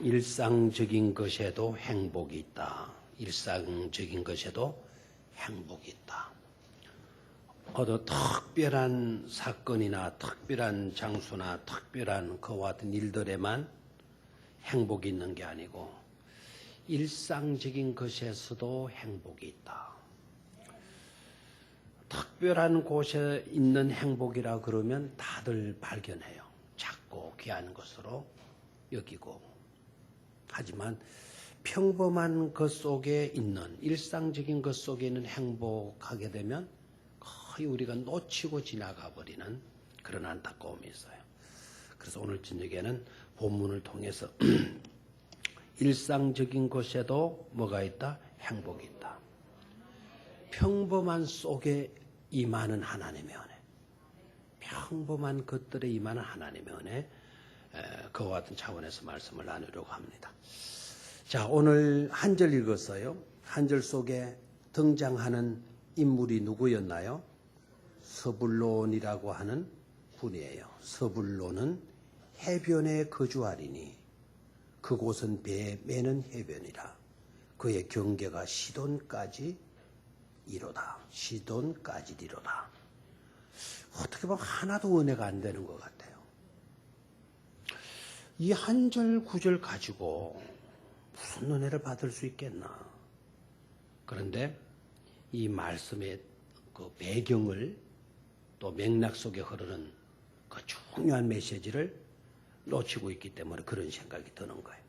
일상적인 것에도 행복이 있다. 일상적인 것에도 행복이 있다. 어떤 특별한 사건이나 특별한 장소나 특별한 그와 같은 일들에만 행복이 있는 게 아니고 일상적인 것에서도 행복이 있다. 특별한 곳에 있는 행복이라 그러면 다들 발견해요. 작고 귀한 것으로 여기고. 하지만 평범한 것 속에 있는 일상적인 것 속에 있는 행복하게 되면 거의 우리가 놓치고 지나가 버리는 그런 안타까움이 있어요. 그래서 오늘 저녁에는 본문을 통해서 일상적인 것에도 뭐가 있다? 행복이 있다. 평범한 속에 임하는 하나님의 은혜, 평범한 것들에 임하는 하나님의 은혜, 그와 같은 차원에서 말씀을 나누려고 합니다. 자, 오늘 한 절 읽었어요. 한 절 속에 등장하는 인물이 누구였나요? 스불론이라고 하는 분이에요. 스불론은 해변에 거주하리니 그곳은 배 매는 해변이라. 그의 경계가 시돈까지 이로다. 시돈까지리로다. 어떻게 보면 하나도 은혜가 안 되는 것 같아요. 이 한 절 구절 가지고 무슨 은혜를 받을 수 있겠나. 그런데 이 말씀의 그 배경을 또 맥락 속에 흐르는 그 중요한 메시지를 놓치고 있기 때문에 그런 생각이 드는 거예요.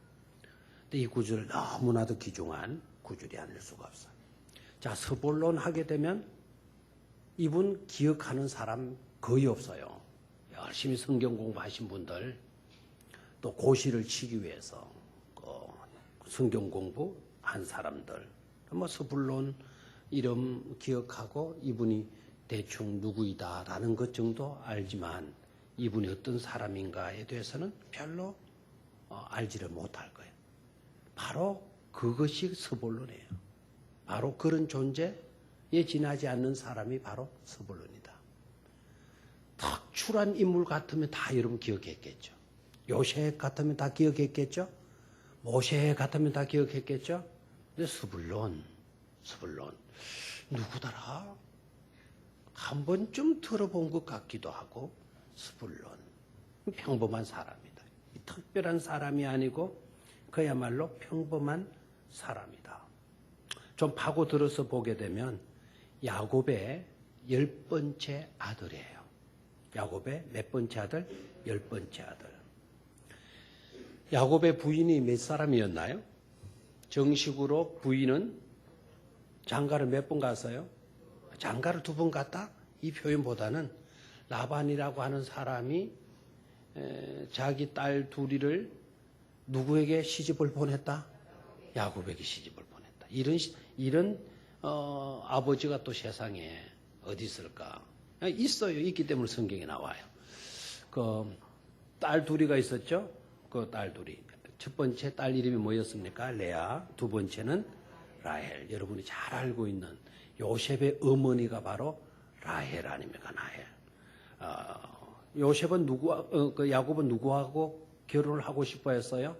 근데 이 구절은 너무나도 귀중한 구절이 아닐 수가 없어요. 자, 스불론 하게 되면 이분 기억하는 사람 거의 없어요. 열심히 성경 공부하신 분들, 또 고시를 치기 위해서 성경 공부한 사람들, 뭐 스불론 이름 기억하고 이분이 대충 누구이다라는 것 정도 알지만 이분이 어떤 사람인가에 대해서는 별로 알지를 못할 거예요. 바로 그것이 스불론이에요. 바로 그런 존재에 지나지 않는 사람이 바로 스불론이다. 특출한 인물 같으면 다 여러분 기억했겠죠. 요셉 같으면 다 기억했겠죠. 모세 같으면 다 기억했겠죠. 근데 스불론 누구더라? 한 번쯤 들어본 것 같기도 하고. 스불론 평범한 사람이다. 특별한 사람이 아니고 그야말로 평범한 사람이다. 좀 파고들어서 보게 되면 야곱의 10번째 아들이에요. 야곱의 몇 번째 아들? 10번째 아들. 야곱의 부인이 몇 사람이었나요? 정식으로 부인은 장가를 몇 번 갔어요? 장가를 2번 갔다? 이 표현보다는 라반이라고 하는 사람이 자기 딸 둘이를 누구에게 시집을 보냈다? 야곱에게 시집을 보냈다. 이런 아버지가 또 세상에 어디 있을까? 있어요. 있기 때문에 성경에 나와요. 그 딸 둘이가 있었죠. 그 딸 둘이. 첫 번째 딸 이름이 뭐였습니까? 레아. 두 번째는 라헬. 여러분이 잘 알고 있는 요셉의 어머니가 바로 라헬 아닙니까? 라헬. 요셉은 야곱은 누구하고 결혼을 하고 싶어 했어요?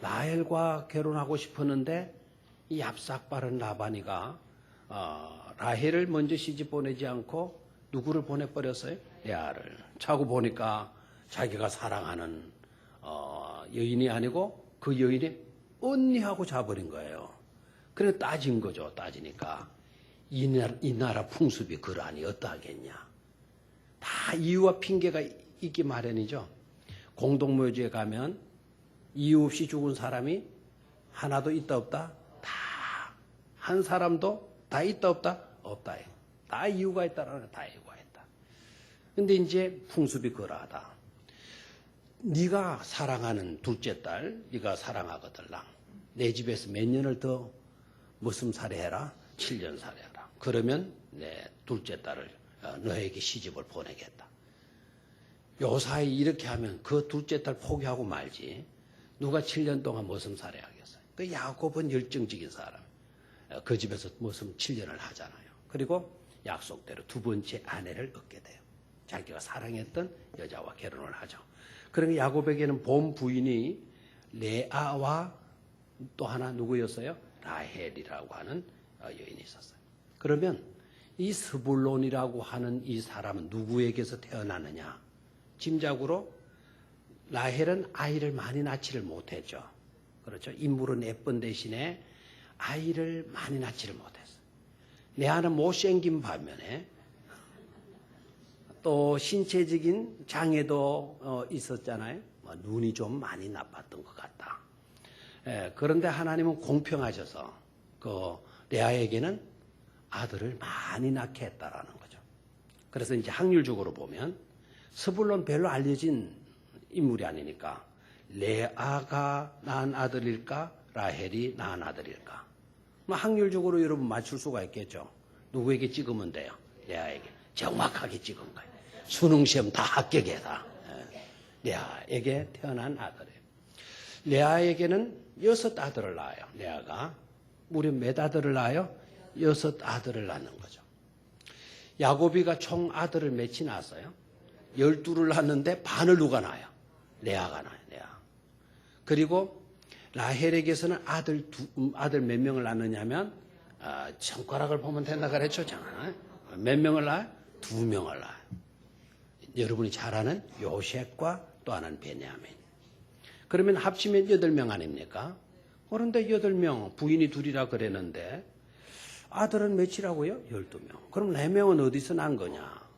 라헬과 결혼하고 싶었는데 이 얍삭바른 라반이가 라헬을 먼저 시집 보내지 않고 누구를 보내버렸어요? 레아를. 차고 보니까 자기가 사랑하는 여인이 아니고 그 여인이 언니하고 자버린 거예요. 그래서 따진 거죠. 따지니까 이 나라 풍습이 그러하니 어떠하겠냐. 다 이유와 핑계가 있기 마련이죠. 공동묘지에 가면 이유 없이 죽은 사람이 하나도 있다 없다? 다. 한 사람도 다 있다 없다? 없다. 다 이유가 있다라는 다 이유가 있다. 근데 이제 풍습이 그러하다. 네가 사랑하는 둘째 딸, 네가 사랑하거들랑 내 집에서 몇 년을 더 머슴 살해해라? 7년 살해해라. 그러면 내 둘째 딸을 너에게 시집을 보내겠다. 요 사이 이렇게 하면 그 둘째 딸 포기하고 말지. 누가 7년 동안 머슴 살해하겠어요? 그 야곱은 열정적인 사람. 그 집에서 머슴 7년을 하잖아요. 그리고 약속대로 2번째 아내를 얻게 돼요. 자기가 사랑했던 여자와 결혼을 하죠. 그러니까 야곱에게는 본 부인이 레아와 또 하나 누구였어요? 라헬이라고 하는 여인이 있었어요. 그러면 이 스불론이라고 하는 이 사람은 누구에게서 태어나느냐? 짐작으로 라헬은 아이를 많이 낳지를 못했죠. 그렇죠? 인물은 예쁜 대신에 아이를 많이 낳지를 못했어요. 레아는 못생긴 반면에 또 신체적인 장애도 있었잖아요. 눈이 좀 많이 나빴던 것 같다. 그런데 하나님은 공평하셔서 그 레아에게는 아들을 많이 낳게 했다라는 거죠. 그래서 이제 확률적으로 보면 스불론 별로 알려진 인물이 아니니까 레아가 낳은 아들일까? 라헬이 낳은 아들일까? 확률적으로 여러분 맞출 수가 있겠죠. 누구에게 찍으면 돼요? 레아에게. 정확하게 찍은 거예요. 수능시험 다 합격해다. 레아에게 태어난 아들이에요. 레아에게는 6 아들을 낳아요. 레아가 무려 몇 아들을 낳아요? 6 아들을 낳는 거죠. 야곱이가 총 아들을 몇이 낳았어요? 12를 낳았는데 반을 누가 낳아요? 레아가 낳아요. 레아. 그리고 라헬에게서는 아들 몇 명을 낳느냐면 손가락을 보면 된다 그랬죠. 몇 명을 낳아요? 2명을 낳아요. 여러분이 잘 아는 요셉과 또 하나는 베냐민. 그러면 합치면 8명 아닙니까? 그런데 8명, 부인이 2이라 그랬는데 아들은 몇이라고요? 12명. 그럼 4명은 어디서 난 거냐?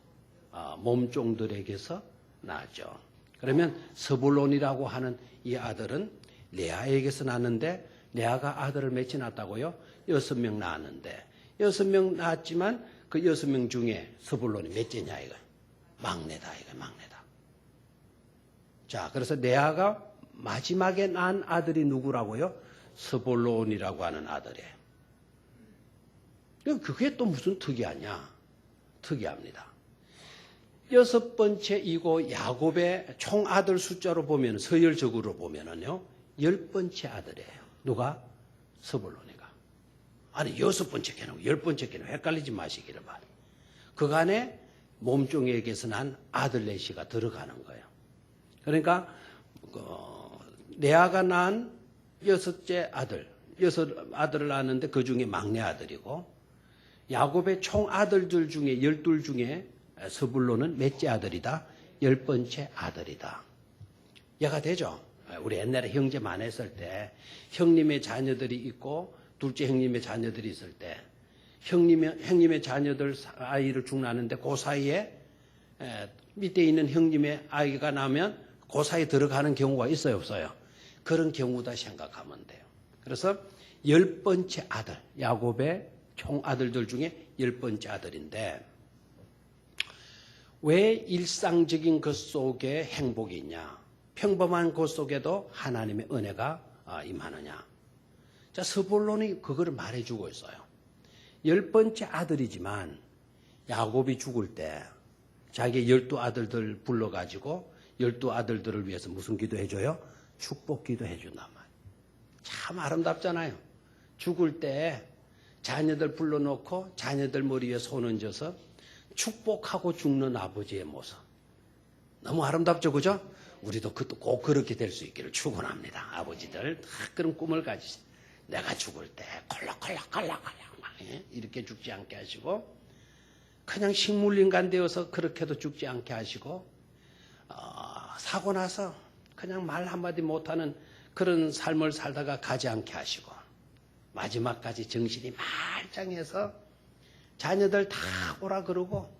몸종들에게서 낳았죠. 그러면 스불론이라고 하는 이 아들은 레아에게서 낳았는데 레아가 아들을 몇이 낳았다고요? 6명 낳았는데 6명 낳았지만 그 6명 중에 스불론이 몇째냐 이거? 막내다 이거 막내다. 자, 그래서 레아가 마지막에 낳은 아들이 누구라고요? 스불론이라고 하는 아들이에요. 그게 또 무슨 특이하냐? 특이합니다. 6번째이고 야곱의 총 아들 숫자로 보면 서열적으로 보면은요 10번째 아들이에요. 누가? 스불론이가. 아니 6번째 개는 10번째 개는 헷갈리지 마시기를 바랍니다. 그간에 몸종에게서 난 아들 넷이가 들어가는 거예요. 그러니까 레아가 낳은 6째 아들, 6 아들을 낳았는데 그 중에 막내 아들이고 야곱의 총 아들들 중에 12 중에 스불론은 몇째 아들이다? 10번째 아들이다. 이해가 되죠? 우리 옛날에 형제 많았을 때 형님의 자녀들이 있고 둘째 형님의 자녀들이 있을 때 형님의 자녀들 아이를 쭉 낳는데 그 사이에 밑에 있는 형님의 아이가 나면 그 사이에 들어가는 경우가 있어요, 없어요? 그런 경우다 생각하면 돼요. 그래서 10번째 아들, 야곱의 총 아들들 중에 10번째 아들인데 왜 일상적인 것 속에 행복이 있냐? 평범한 것 속에도 하나님의 은혜가 임하느냐? 자, 스불론이 그거를 말해주고 있어요. 10번째 아들이지만 야곱이 죽을 때 자기 12 아들들 불러가지고 12 아들들을 위해서 무슨 기도 해줘요? 축복 기도 해준단 말이에요. 참 아름답잖아요. 죽을 때 자녀들 불러놓고 자녀들 머리 위에 손 얹어서 축복하고 죽는 아버지의 모습. 너무 아름답죠, 그죠? 우리도 꼭 그렇게 될 수 있기를 축원합니다. 아버지들 다 그런 꿈을 가지세요. 내가 죽을 때 콜록콜록 이렇게 죽지 않게 하시고 그냥 식물인간 되어서 그렇게도 죽지 않게 하시고 사고 나서 그냥 말 한마디 못하는 그런 삶을 살다가 가지 않게 하시고 마지막까지 정신이 말짱해서 자녀들 다 오라 그러고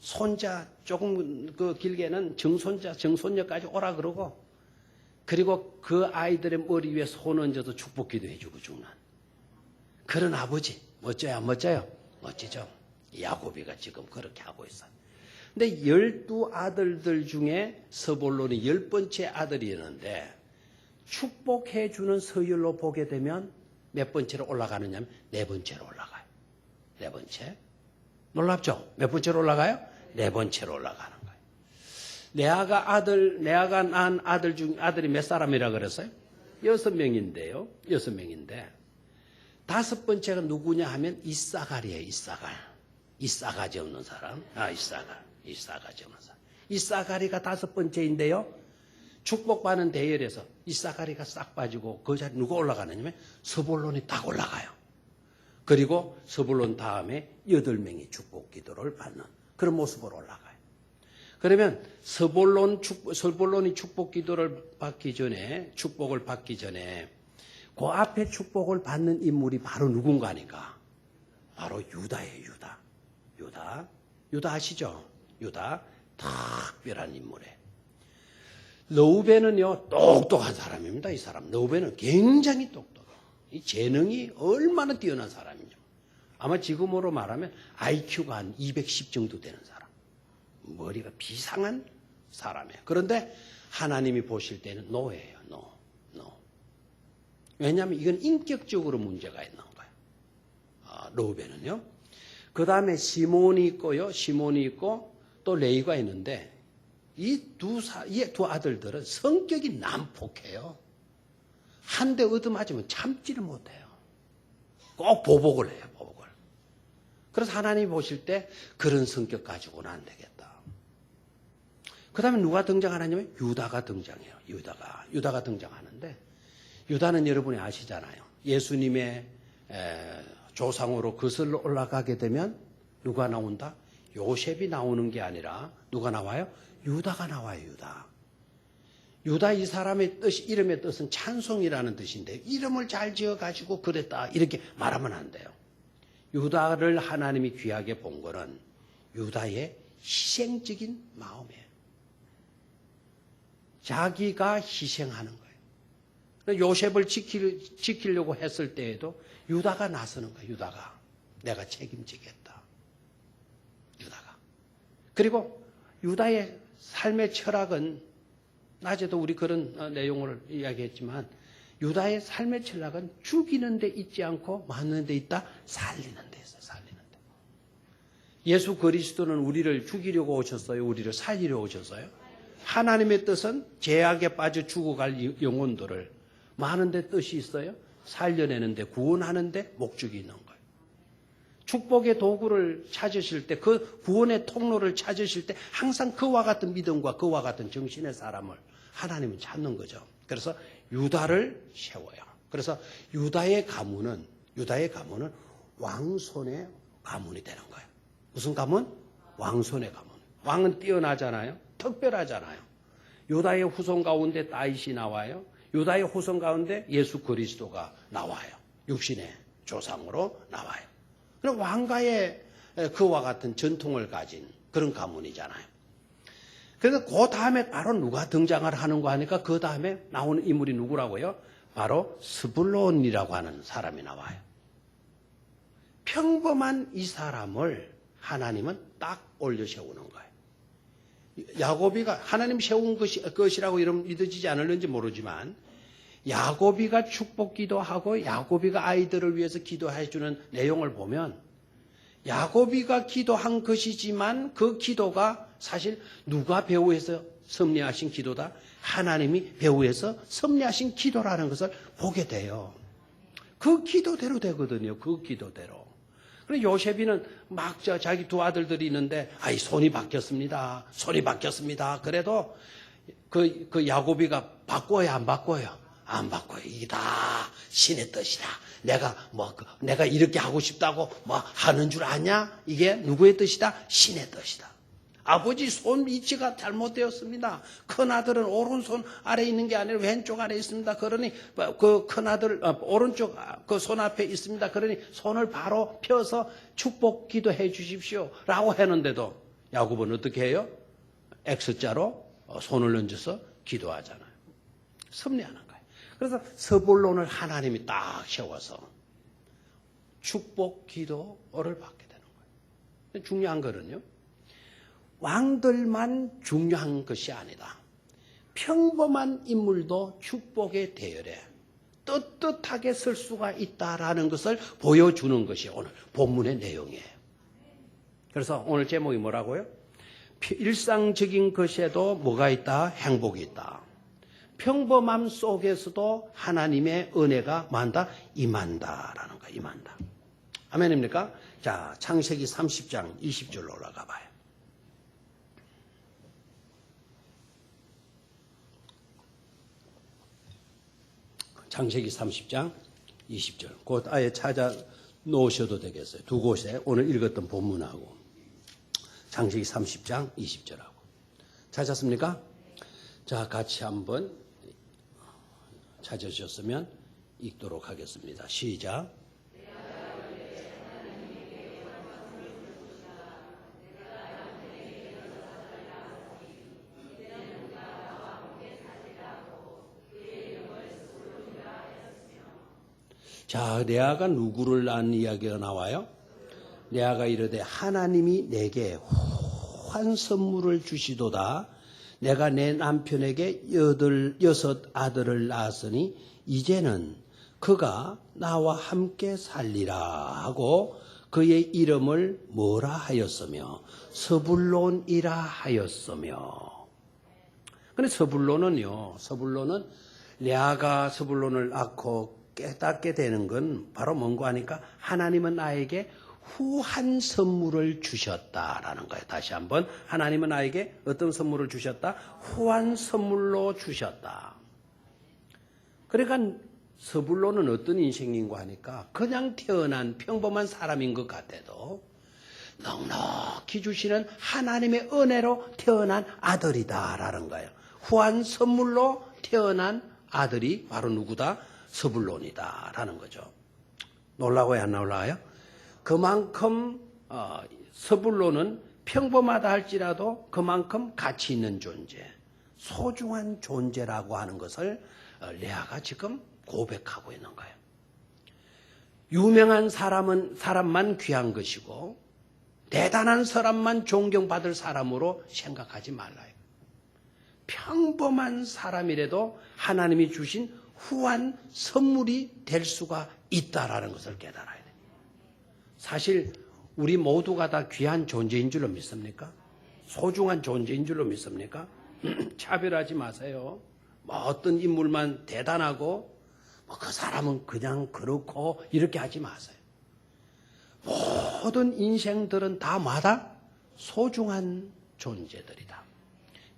손자 조금 그 길게는 정손자 정손녀까지 오라 그러고 그리고 그 아이들의 머리 위에 손 얹어서 축복기도 해주고 죽는 그런 아버지 멋져요 안 멋져요? 멋지죠. 야곱이가 지금 그렇게 하고 있어요. 근데 12 아들들 중에 스불론이 10번째 아들이었는데 축복해주는 서열로 보게 되면 몇 번째로 올라가느냐 하면 4번째로 올라가요. 4번째. 놀랍죠? 몇 번째로 올라가요? 4번째로 올라가는 거예요. 레아가 낳은 아들이 몇 사람이라 그랬어요? 6명인데요. 6명인데 5번째가 누구냐 하면 이사갈이에요. 이사가지 없는 사람. 이사가지 없는 사람. 이사가리가 5번째인데요. 축복받는 대열에서 이사가리가 싹 빠지고 그 자리 누가 올라가느냐면 스불론이 딱 올라가요. 그리고 스불론 다음에 8명이 축복 기도를 받는 그런 모습으로 올라가요. 그러면 스불론이 축복 기도를 받기 전에, 축복을 받기 전에 그 앞에 축복을 받는 인물이 바로 누군가니까 바로 유다예요. 유다 아시죠? 유다 특별한 인물이에요. 르우벤은요 똑똑한 사람입니다. 이 사람 르우벤은 굉장히 똑똑해요. 이 재능이 얼마나 뛰어난 사람이죠. 아마 지금으로 말하면 IQ가 한 210 정도 되는 사람. 머리가 비상한 사람이에요. 그런데 하나님이 보실 때는 노예예요. 노. 왜냐하면 이건 인격적으로 문제가 있는 거예요. 르우벤은요. 그 다음에 시몬이 있고요. 시몬이 있고 또 레위가 있는데 이 두 아들들은 성격이 난폭해요. 한 대 얻어맞으면 참지를 못해요. 꼭 보복을 해요. 보복을. 그래서 하나님이 보실 때 그런 성격 가지고는 안 되겠다. 그 다음에 누가 등장하냐면 유다가 등장해요. 유다가 등장하는데 유다는 여러분이 아시잖아요. 예수님의 조상으로 거슬러 올라가게 되면 누가 나온다? 요셉이 나오는 게 아니라 누가 나와요? 유다가 나와요. 유다 이 사람의 이름의 뜻은 찬송이라는 뜻인데 이름을 잘 지어가지고 그랬다 이렇게 말하면 안 돼요. 유다를 하나님이 귀하게 본 거는 유다의 희생적인 마음이에요. 자기가 희생하는 거예요. 요셉을 지키려고 했을 때에도 유다가 나서는 거예요. 유다가 내가 책임지겠다. 유다가. 그리고 유다의 삶의 철학은 낮에도 우리 그런 내용을 이야기했지만 유다의 삶의 철학은 죽이는 데 있지 않고 맞는 데 있다. 살리는 데 있어요. 살리는 데. 예수 그리스도는 우리를 죽이려고 오셨어요? 우리를 살리려고 오셨어요? 하나님의 뜻은 죄악에 빠져 죽어갈 영혼들을 많은 데 뜻이 있어요? 살려내는 데 구원하는 데 목적이 있는 거예요. 축복의 도구를 찾으실 때 그 구원의 통로를 찾으실 때 항상 그와 같은 믿음과 그와 같은 정신의 사람을 하나님은 찾는 거죠. 그래서 유다를 세워요. 그래서 유다의 가문은 왕손의 가문이 되는 거예요. 무슨 가문? 왕손의 가문. 왕은 뛰어나잖아요. 특별하잖아요. 유다의 후손 가운데 다윗이 나와요. 유다의 후손 가운데 예수 그리스도가 나와요. 육신의 조상으로 나와요. 그럼 왕가의 그와 같은 전통을 가진 그런 가문이잖아요. 그래서 그 다음에 바로 누가 등장을 하는가 하니까 그 다음에 나오는 인물이 누구라고요? 바로 스불론이라고 하는 사람이 나와요. 평범한 이 사람을 하나님은 딱 올려 세우는 거예요. 야고비가 하나님 세운 것이라고 이름 믿어지지 않을는지 모르지만 야고비가 축복 기도하고 야고비가 아이들을 위해서 기도해 주는 내용을 보면 야고비가 기도한 것이지만 그 기도가 사실 누가 배후에서 섭리하신 기도다? 하나님이 배후에서 섭리하신 기도라는 것을 보게 돼요. 그 기도대로 되거든요. 그 기도대로. 그래서 요셉이는 막 자기 두 아들들이 있는데 손이 바뀌었습니다. 손이 바뀌었습니다. 그래도 그 야고비가 바꿔요, 안 바꿔요? 안 바꿔요. 이게 다 신의 뜻이다. 내가 이렇게 하고 싶다고 하는 줄 아냐? 이게 누구의 뜻이다? 신의 뜻이다. 아버지 손 위치가 잘못되었습니다. 큰아들은 오른손 아래 있는 게 아니라 왼쪽 아래 있습니다. 그러니 그 큰아들 오른쪽 그 손 앞에 있습니다. 그러니 손을 바로 펴서 축복 기도해 주십시오. 라고 했는데도 야곱은 어떻게 해요? X자로 손을 얹어서 기도하잖아요. 섭리하는 거예요. 그래서 스불론을 하나님이 딱 세워서 축복 기도를 받게 되는 거예요. 중요한 거는요. 왕들만 중요한 것이 아니다. 평범한 인물도 축복의 대열에 떳떳하게 설 수가 있다라는 것을 보여주는 것이 오늘 본문의 내용이에요. 그래서 오늘 제목이 뭐라고요? 일상적인 것에도 뭐가 있다? 행복이 있다. 평범함 속에서도 하나님의 은혜가 만다? 임한다라는 거예요. 임한다. 아멘입니까? 자, 창세기 30장 20절로 올라가 봐요. 창세기 30장 20절. 곧 아예 찾아 놓으셔도 되겠어요. 두 곳에 오늘 읽었던 본문하고 창세기 30장 20절하고. 찾았습니까? 자, 같이 한번 찾으셨으면 읽도록 하겠습니다. 시작. 자, 레아가 누구를 낳은 이야기가 나와요? 레아가 이르되 하나님이 내게 후한 선물을 주시도다. 내가 내 남편에게 6 아들을 낳았으니 이제는 그가 나와 함께 살리라 하고 그의 이름을 뭐라 하였으며 서불론이라 하였으며. 근데 서불론은 레아가 서불론을 낳고 깨닫게 되는 건 바로 뭔가 하니까 하나님은 나에게 후한 선물을 주셨다라는 거예요. 다시 한번 하나님은 나에게 어떤 선물을 주셨다? 후한 선물로 주셨다. 그러니까 서불론은 어떤 인생인가 하니까 그냥 태어난 평범한 사람인 것 같아도 넉넉히 주시는 하나님의 은혜로 태어난 아들이다라는 거예요. 후한 선물로 태어난 아들이 바로 누구다? 서불론이다라는 거죠. 놀라고요, 안 놀라요? 그만큼 서불론은 평범하다 할지라도 그만큼 가치 있는 존재, 소중한 존재라고 하는 것을 레아가 지금 고백하고 있는 거예요. 유명한 사람만 귀한 것이고 대단한 사람만 존경받을 사람으로 생각하지 말라요. 평범한 사람이라도 하나님이 주신 후한 선물이 될 수가 있다라는 것을 깨달아야 돼요. 사실 우리 모두가 다 귀한 존재인 줄로 믿습니까? 소중한 존재인 줄로 믿습니까? 차별하지 마세요. 뭐 어떤 인물만 대단하고 그 사람은 그냥 그렇고 이렇게 하지 마세요. 모든 인생들은 다 마다 소중한 존재들이다.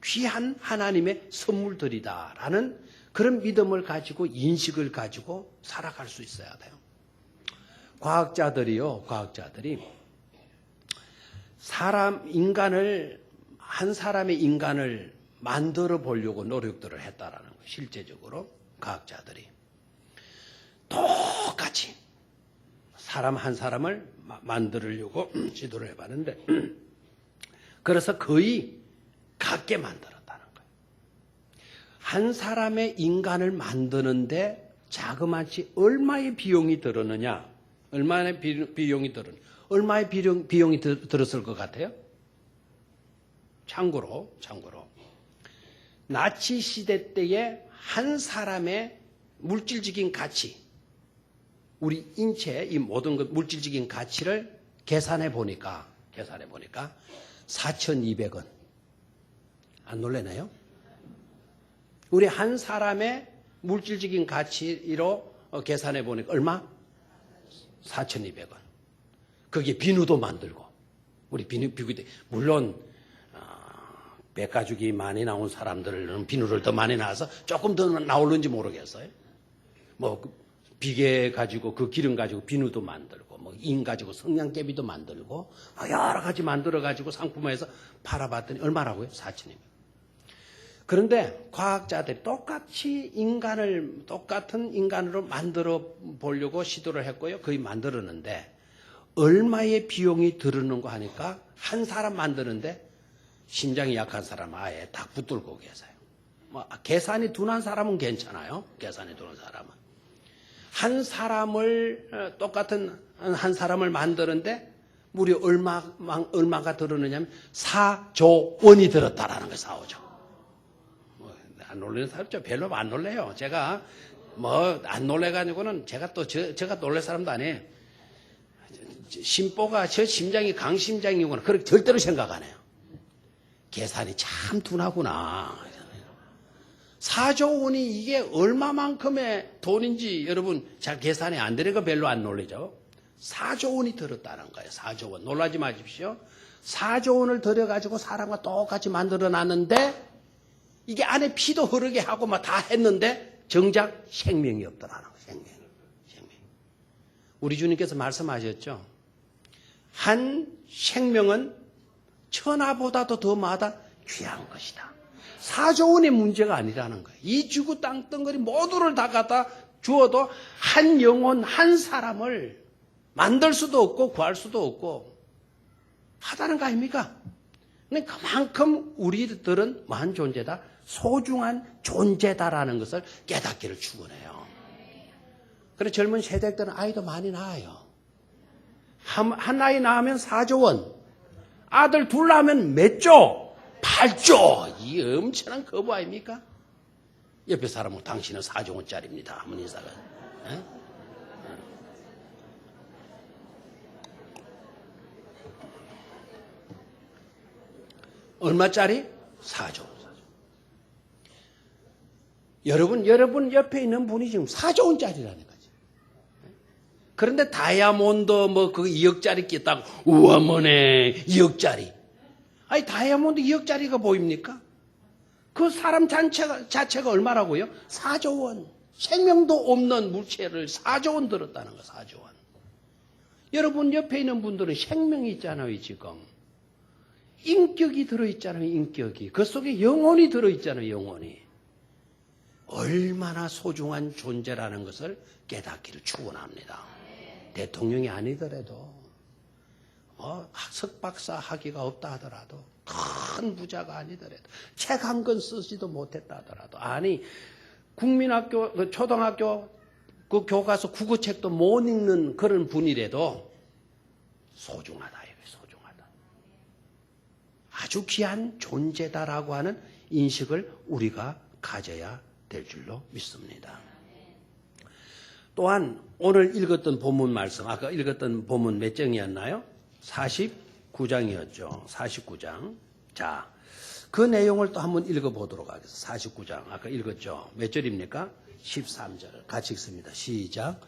귀한 하나님의 선물들이다라는 그런 믿음을 가지고 인식을 가지고 살아갈 수 있어야 돼요. 과학자들이 한 사람의 인간을 만들어 보려고 노력들을 했다라는 거예요. 실제적으로 과학자들이 똑같이 사람 한 사람을 만들려고 시도를 해봤는데 그래서 거의 같게 만들었다는 거예요. 한 사람의 인간을 만드는데 자그마치 얼마의 비용이 들었느냐? 얼마의 비용이 들었을 것 같아요? 참고로 나치 시대 때의 한 사람의 물질적인 가치, 우리 인체 이 모든 것 물질적인 가치를 계산해 보니까 4,200원. 안 놀라나요? 우리 한 사람의 물질적인 가치로 계산해 보니까 얼마? 4,200원. 거기에 비누도 만들고, 우리 비누, 물론, 백가죽이 많이 나온 사람들은 비누를 더 많이 나와서 조금 더 나올는지 모르겠어요. 뭐, 비계 가지고 그 기름 가지고 비누도 만들고, 뭐, 인 가지고 성냥개비도 만들고, 여러 가지 만들어 가지고 상품화해서 팔아봤더니 얼마라고요? 4,200원. 그런데 과학자들이 똑같은 인간으로 만들어 보려고 시도를 했고요. 거의 만들었는데 얼마의 비용이 들었는가 하니까 한 사람 만드는데 심장이 약한 사람 아예 다 붙들고 계세요. 뭐 계산이 둔한 사람은 괜찮아요. 계산이 둔한 사람은. 한 사람을 만드는데 무려 얼마가 들었느냐면 4조 원이 들었다라는 거예요. 4조. 안 놀라는 사람죠. 별로 안 놀래요. 제가 안 놀래가지고는 제가 놀랄 사람도 아니에요. 심보가 저 심장이 강심장이구나. 그렇게 절대로 생각 안 해요. 계산이 참 둔하구나. 4조 원이 이게 얼마만큼의 돈인지 여러분 잘 계산이 안 되니까 별로 안 놀라죠. 4조 원이 들었다는 거예요. 4조 원. 놀라지 마십시오. 4조 원을 들여가지고 사람과 똑같이 만들어 놨는데 이게 안에 피도 흐르게 하고 막 다 했는데 정작 생명이 없더라는 거예요. 생명이. 우리 주님께서 말씀하셨죠. 한 생명은 천하보다도 더 마다 귀한 것이다. 4조 원의 문제가 아니라는 거예요. 이 지구 땅덩어리 모두를 다 갖다 주어도 한 영혼, 한 사람을 만들 수도 없고 구할 수도 없고 하다는 거 아닙니까? 근데 그만큼 우리들은 뭐한 존재다? 소중한 존재다라는 것을 깨닫기를 축원해요. 그래서 젊은 세대들은 아이도 많이 낳아요. 한 아이 낳으면 4조 원, 아들 둘 낳으면 몇 조? 8조. 이 엄청난 거부 아닙니까? 옆에 사람은 당신은 4조 원짜리입니다. 한번 인사가. 에? 얼마짜리? 4조. 여러분 옆에 있는 분이 지금 4조 원짜리라는 거지. 그런데 다이아몬드 그 2억짜리 꼈다고 우와 뭐네 2억짜리. 아니 다이아몬드 2억짜리가 보입니까? 그 사람 자체가 얼마라고요? 4조 원. 생명도 없는 물체를 4조 원 들었다는 거 4조 원. 여러분 옆에 있는 분들은 생명이 있잖아요 지금. 인격이 들어있잖아요 인격이. 그 속에 영혼이 들어있잖아요 영혼이. 얼마나 소중한 존재라는 것을 깨닫기를 축원합니다. 대통령이 아니더라도 석박사 학위가 없다 하더라도 큰 부자가 아니더라도 책 한 권 쓰지도 못했다 하더라도 아니 국민학교 초등학교 그 교과서 국어책도 못 읽는 그런 분이라도 소중하다 이거예요. 소중하다. 아주 귀한 존재다라고 하는 인식을 우리가 가져야 될 줄로 믿습니다. 또한 오늘 읽었던 본문 말씀, 아까 읽었던 본문 몇 장이었나요? 49장이었죠. 49장. 자, 그 내용을 또 한번 읽어보도록 하겠습니다. 49장. 아까 읽었죠. 몇 절입니까? 13절. 같이 읽습니다. 시작.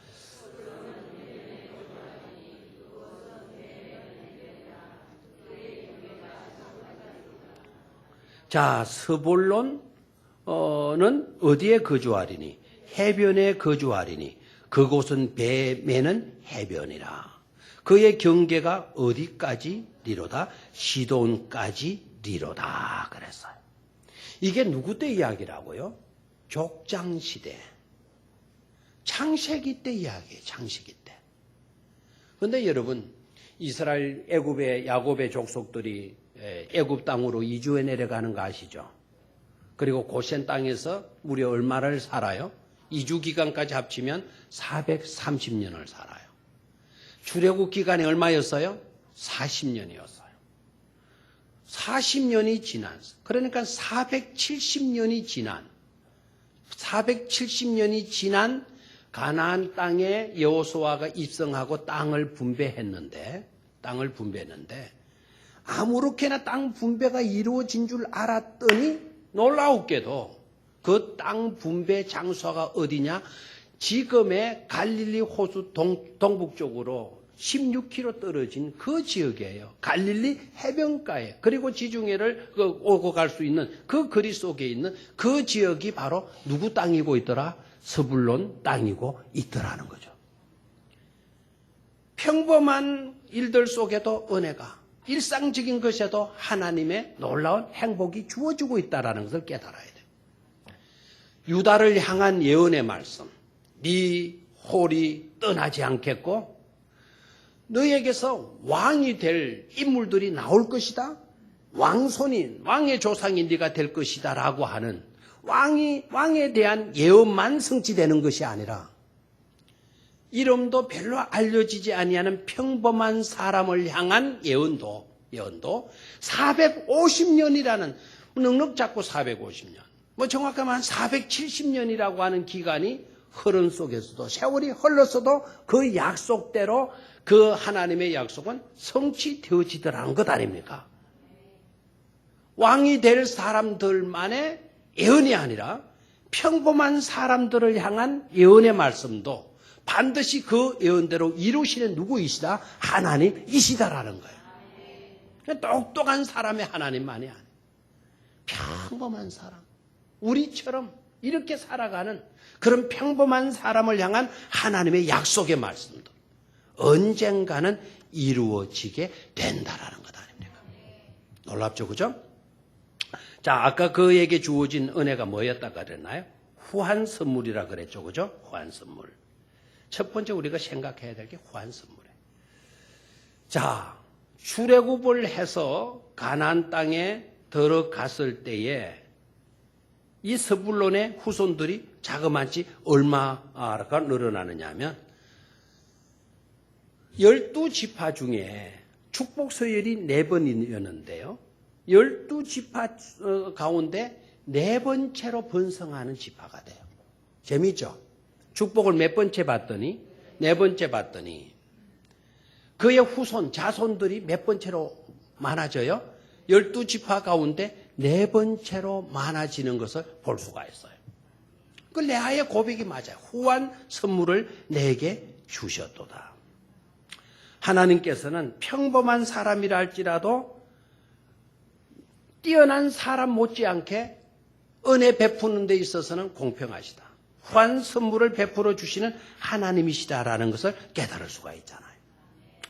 자, 스불론은 어디에 거주하리니? 해변에 거주하리니 그곳은 배매는 해변이라. 그의 경계가 어디까지 리로다? 시돈까지 리로다 그랬어요. 이게 누구 때 이야기라고요? 족장시대. 창세기 때 이야기예요. 창세기 때. 그런데 여러분 이스라엘 애굽의 야곱의 족속들이 애굽 땅으로 이주해 내려가는 거 아시죠? 그리고 고센 땅에서 무려 얼마를 살아요? 이주 기간까지 합치면 430년을 살아요. 출애굽 기간이 얼마였어요? 40년이었어요. 40년이 지난, 그러니까 470년이 지난 가나안 땅에 여호수아가 입성하고 땅을 분배했는데 아무렇게나 땅 분배가 이루어진 줄 알았더니 놀라웠게도 그 땅 분배 장소가 어디냐? 지금의 갈릴리 호수 동북쪽으로 16km 떨어진 그 지역이에요. 갈릴리 해변가에. 그리고 지중해를 오고 갈 수 있는 그 거리 속에 있는 그 지역이 바로 누구 땅이고 있더라? 스불론 땅이고 있더라는 거죠. 평범한 일들 속에도 은혜가, 일상적인 것에도 하나님의 놀라운 행복이 주어지고 있다는 것을 깨달아야 돼요. 유다를 향한 예언의 말씀. 네 홀이 떠나지 않겠고 너에게서 왕이 될 인물들이 나올 것이다. 왕의 조상이 네가 될 것이다 라고 하는 왕에 대한 예언만 성취되는 것이 아니라 이름도 별로 알려지지 아니하는 평범한 사람을 향한 예언도 450년이라는 넉넉 잡고 450년 정확하면 한 470년이라고 하는 기간이 흐른 속에서도 세월이 흘렀어도 그 약속대로 그 하나님의 약속은 성취되어지더라는 것 아닙니까? 왕이 될 사람들만의 예언이 아니라 평범한 사람들을 향한 예언의 말씀도 반드시 그 예언대로 이루시는 누구이시다? 하나님이시다라는 거예요. 똑똑한 사람의 하나님만이 아니에요. 평범한 사람. 우리처럼 이렇게 살아가는 그런 평범한 사람을 향한 하나님의 약속의 말씀도 언젠가는 이루어지게 된다라는 것 아닙니까? 놀랍죠, 그죠? 자, 아까 그에게 주어진 은혜가 뭐였다 그랬나요? 후한 선물이라 그랬죠, 그죠? 후한 선물. 첫 번째 우리가 생각해야 될 게 후한 선물이에요. 자, 출애굽을 해서 가나안 땅에 들어갔을 때에 이 스불론의 후손들이 자그마치 얼마가 늘어나느냐 하면 12지파 중에 축복 서열이 4번이었는데요. 12지파 가운데 4번째로 번성하는 지파가 돼요. 재미있죠? 축복을 몇 번째 받더니 4번째 받더니 그의 후손, 자손들이 몇 번째로 많아져요? 12지파 가운데 4번째로 많아지는 것을 볼 수가 있어요. 그 레아의 고백이 맞아요. 후한 선물을 내게 주셨도다. 하나님께서는 평범한 사람이라 할지라도 뛰어난 사람 못지않게 은혜 베푸는 데 있어서는 공평하시다. 후한 선물을 베풀어 주시는 하나님이시다라는 것을 깨달을 수가 있잖아요.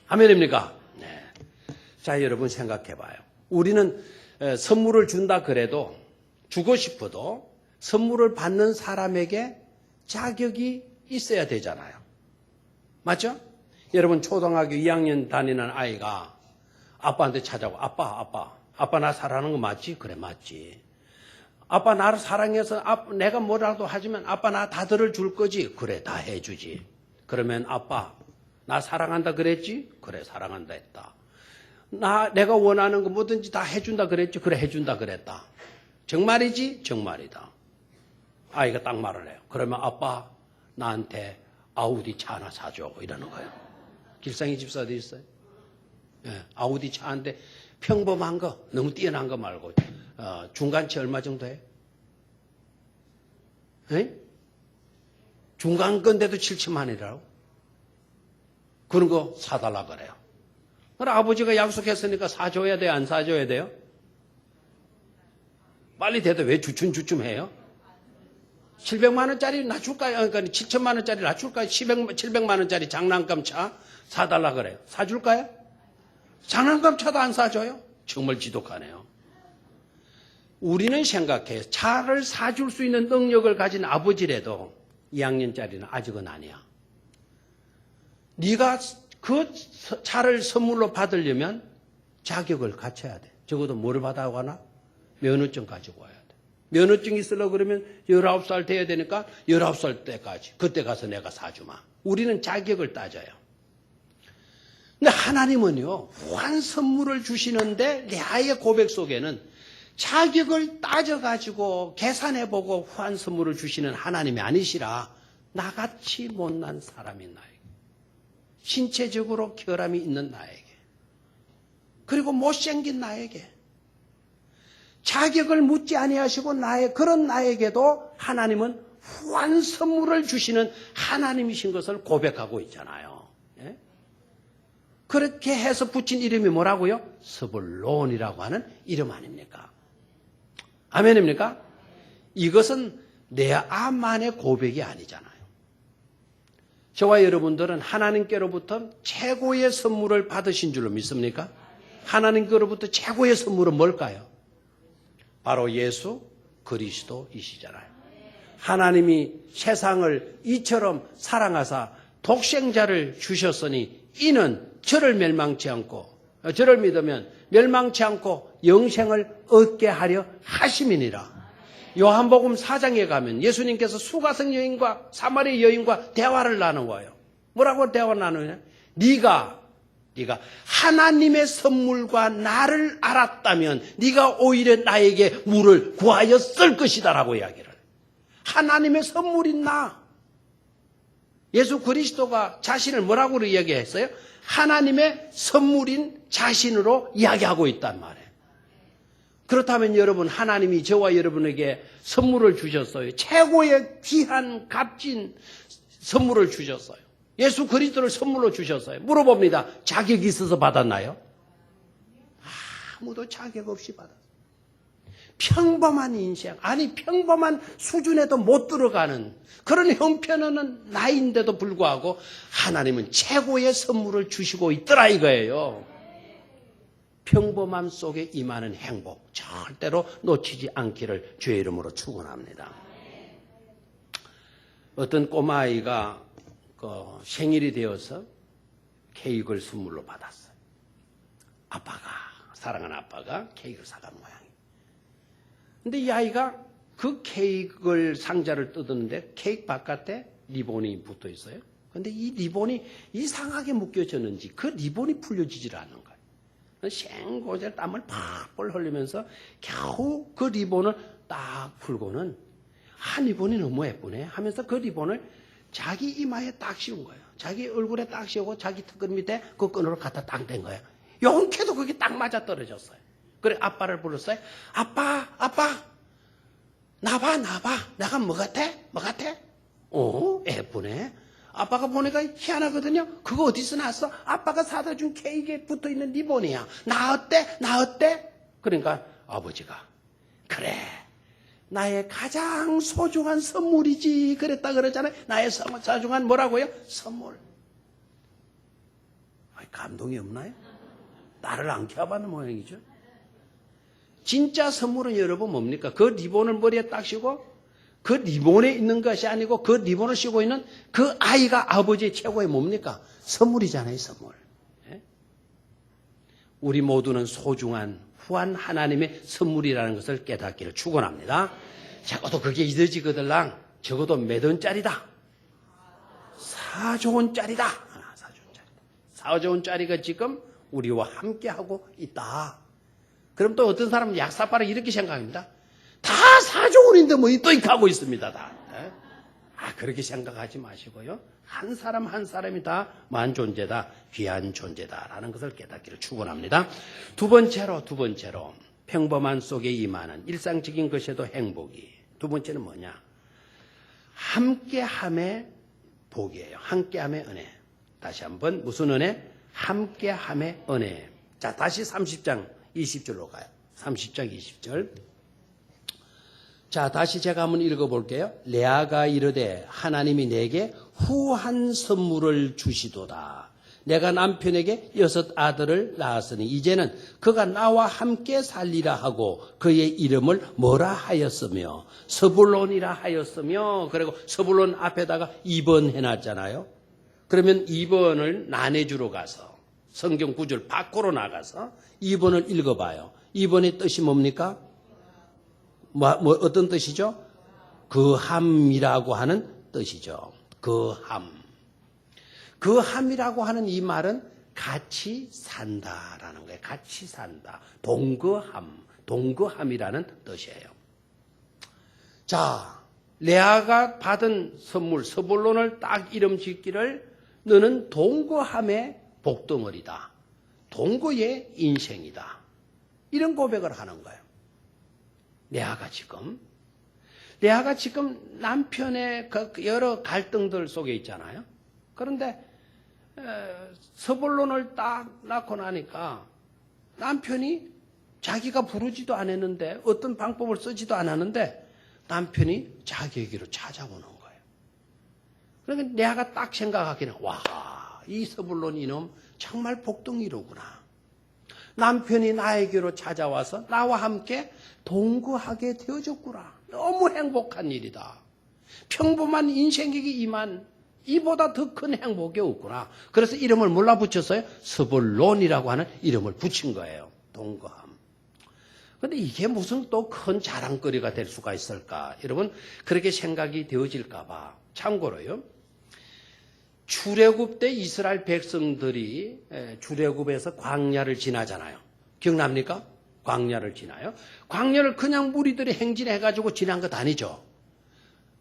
아멘입니까? 네. 자, 여러분 생각해 봐요. 우리는 선물을 준다 그래도 주고 싶어도 선물을 받는 사람에게 자격이 있어야 되잖아요. 맞죠? 여러분 초등학교 2학년 다니는 아이가 아빠한테 찾아오고 아빠 나 사랑하는 거 맞지? 그래 맞지. 아빠 나를 사랑해서 내가 뭐라도 하지만 아빠 나 다 들어줄 거지? 그래 다 해주지. 그러면 아빠 나 사랑한다 그랬지? 그래 사랑한다 했다. 내가 원하는 거 뭐든지 다 해준다 그랬지? 그래 해준다 그랬다. 정말이지? 정말이다. 아이가 딱 말을 해요. 그러면 아빠 나한테 아우디 차 하나 사줘 이러는 거예요. 길상이 집사도 있어요. 예, 아우디 차 한대 평범한 거 너무 뛰어난 거 말고 중간치 얼마 정도 해요? 예? 중간 건데도 7천만 원이라고? 그런 거 사달라 그래요. 그럼 아버지가 약속했으니까 사줘야 돼요? 안 사줘야 돼요? 빨리 대도 왜 주춤주춤해요? 700만 원짜리 낮출까요? 그러니까 7천만 원짜리 낮출까요? 700만 원짜리 장난감 차 사달라 그래요. 사줄까요? 장난감 차도 안 사줘요? 정말 지독하네요. 우리는 생각해요. 차를 사줄 수 있는 능력을 가진 아버지라도 2학년짜리는 아직은 아니야. 네가 그 차를 선물로 받으려면 자격을 갖춰야 돼. 적어도 뭘 받아가나? 면허증 가지고 와야 돼. 면허증 있으려고 그러면 19살 돼야 되니까 19살 때까지. 그때 가서 내가 사주마. 우리는 자격을 따져요. 근데 하나님은요, 후한 선물을 주시는데 레아의 고백 속에는 자격을 따져가지고 계산해보고 후한 선물을 주시는 하나님이 아니시라 나같이 못난 사람인 나에게, 신체적으로 결함이 있는 나에게, 그리고 못생긴 나에게 자격을 묻지 아니하시고 그런 나에게도 하나님은 후한 선물을 주시는 하나님이신 것을 고백하고 있잖아요. 예? 그렇게 해서 붙인 이름이 뭐라고요? 스불론이라고 하는 이름 아닙니까? 아멘입니까? 이것은 레아만의 고백이 아니잖아요. 저와 여러분들은 하나님께로부터 최고의 선물을 받으신 줄로 믿습니까? 하나님께로부터 최고의 선물은 뭘까요? 바로 예수 그리스도이시잖아요. 하나님이 세상을 이처럼 사랑하사 독생자를 주셨으니 이는 저를 멸망치 않고 저를 믿으면 멸망치 않고 영생을 얻게 하려 하심이니라. 요한복음 4장에 가면 예수님께서 수가성 여인과 사마리 여인과 대화를 나누어요. 뭐라고 대화 나누냐? 네가 하나님의 선물과 나를 알았다면 네가 오히려 나에게 물을 구하였을 것이다라고 이야기를 해요. 하나님의 선물인 나. 예수 그리스도가 자신을 뭐라고 이야기했어요? 하나님의 선물인 자신으로 이야기하고 있단 말이에요. 그렇다면 여러분, 하나님이 저와 여러분에게 선물을 주셨어요. 최고의 귀한 값진 선물을 주셨어요. 예수 그리스도를 선물로 주셨어요. 물어봅니다. 자격이 있어서 받았나요? 아무도 자격 없이 받았어요. 평범한 인생, 아니 평범한 수준에도 못 들어가는 그런 형편은 나이인데도 불구하고 하나님은 최고의 선물을 주시고 있더라 이거예요. 평범함 속에 임하는 행복 절대로 놓치지 않기를 주의 이름으로 축원합니다. 어떤 꼬마아이가 생일이 되어서 케이크를 선물로 받았어요. 사랑하는 아빠가 케이크를 사간 모양이에요. 근데 이 아이가 그 케이크를 상자를 뜯었는데 케이크 바깥에 리본이 붙어 있어요. 근데 이 리본이 이상하게 묶여졌는지 그 리본이 풀려지질 않는 거예요. 생고제 땀을 팍 흘리면서 겨우 그 리본을 딱 풀고는 리본이 너무 예쁘네 하면서 그 리본을 자기 이마에 딱 씌운 거예요. 자기 얼굴에 딱 씌우고 자기 턱끈 밑에 그 끈으로 갖다 딱 댄 거예요. 용케도 그게 딱 맞아 떨어졌어요. 그래 아빠를 불렀어요. 아빠 나봐 내가 뭐 같아? 예쁘네. 아빠가 보니까 희한하거든요. 그거 어디서 났어? 아빠가 사다 준 케이크에 붙어있는 리본이야. 나 어때? 그러니까 아버지가 그래 나의 가장 소중한 선물이지 그랬다 그러잖아요. 나의 소중한 뭐라고요? 선물. 감동이 없나요? 나를 안 켜봤는 모양이죠. 진짜 선물은 여러분 뭡니까? 그 리본을 머리에 딱 씌고 그 리본에 있는 것이 아니고 그 리본을 씌고 있는 그 아이가 아버지의 최고의 뭡니까? 선물이잖아요. 선물. 우리 모두는 소중한 후한 하나님의 선물이라는 것을 깨닫기를 축원합니다. 적어도 그게 잊어지거들랑 적어도 몇 원짜리다? 4조 원짜리다. 4조 원짜리가 지금 우리와 함께하고 있다. 그럼 또 어떤 사람은 약사빠를 이렇게 생각합니다. 다 4조 원인데 뭐 또 이렇게 하고 있습니다. 다. 그렇게 생각하지 마시고요. 한 사람 한 사람이 다 만 존재다. 귀한 존재다라는 것을 깨닫기를 축원합니다. 두 번째로 평범한 속에 임하는 일상적인 것에도 행복이. 두 번째는 뭐냐? 함께함의 복이에요. 함께함의 은혜. 다시 한번 무슨 은혜? 함께함의 은혜. 자, 다시 30장 20절로 가요. 30장 20절. 자, 다시 제가 한번 읽어볼게요. 레아가 이르되 하나님이 내게 후한 선물을 주시도다. 내가 남편에게 6 아들을 낳았으니 이제는 그가 나와 함께 살리라 하고 그의 이름을 뭐라 하였으며 서불론이라 하였으며 그리고 서불론 앞에다가 2번 해놨잖아요. 그러면 2번을 나눠주러 가서 성경 구절 밖으로 나가서 2번을 읽어봐요. 2번의 뜻이 뭡니까? 어떤 뜻이죠? 거함이라고 하는 뜻이죠. 거함. 거함이라고 하는 이 말은 같이 산다라는 거예요. 같이 산다. 동거함이라는 뜻이에요. 자, 레아가 받은 선물, 서불론을 딱 이름 짓기를 너는 동거함의 복덩어리다. 동거의 인생이다. 이런 고백을 하는 거예요. 레아가 지금 남편의 여러 갈등들 속에 있잖아요. 그런데 서불론을 딱 낳고 나니까 남편이 자기가 부르지도 않았는데 어떤 방법을 쓰지도 않았는데 남편이 자기에게로 찾아오는 거예요. 그러니까 레아가 딱 생각하기는 이 서불론 이놈 정말 복덩이로구나. 남편이 나에게로 찾아와서 나와 함께 동거하게 되어졌구나. 너무 행복한 일이다. 평범한 인생에게 임한 이보다 더 큰 행복이 없구나. 그래서 이름을 몰라 붙였어요? 서불론이라고 하는 이름을 붙인 거예요. 동거함. 그런데 이게 무슨 또 큰 자랑거리가 될 수가 있을까? 여러분 그렇게 생각이 되어질까 봐. 참고로요. 출애굽 때 이스라엘 백성들이 출애굽에서 광야를 지나잖아요. 기억납니까? 광야를 지나요. 광야를 그냥 무리들이 행진해가지고 지난 것 아니죠.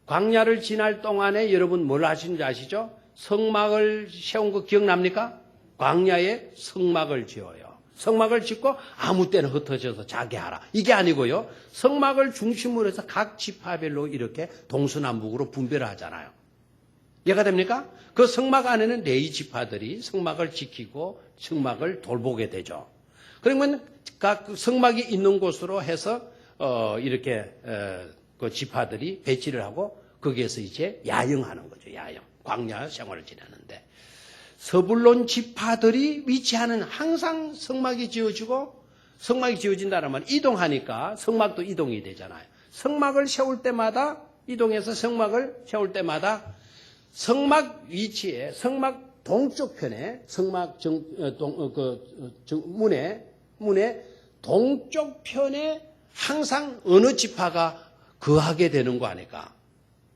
광야를 지날 동안에 여러분 뭘 하시는지 아시죠? 성막을 세운 거 기억납니까? 광야에 성막을 지어요. 성막을 짓고 아무 때나 흩어져서 자게 하라. 이게 아니고요. 성막을 중심으로 해서 각 지파별로 이렇게 동서남북으로 분배를 하잖아요. 이해가 됩니까? 그 성막 안에는 레위 지파들이 성막을 지키고 성막을 돌보게 되죠. 그러면 각 성막이 있는 곳으로 해서 이렇게 그 지파들이 배치를 하고 거기에서 이제 야영하는 거죠. 야영. 광야 생활을 지내는데 서불론 지파들이 위치하는 항상 성막이 지어지고 성막이 지어진다는 말 이동하니까 성막도 이동이 되잖아요. 성막을 세울 때마다 이동해서 성막을 세울 때마다 성막 위치에 성막 동쪽 편에 성막 문의 동쪽 편에 항상 어느 지파가 거하게 되는 거 아닐까?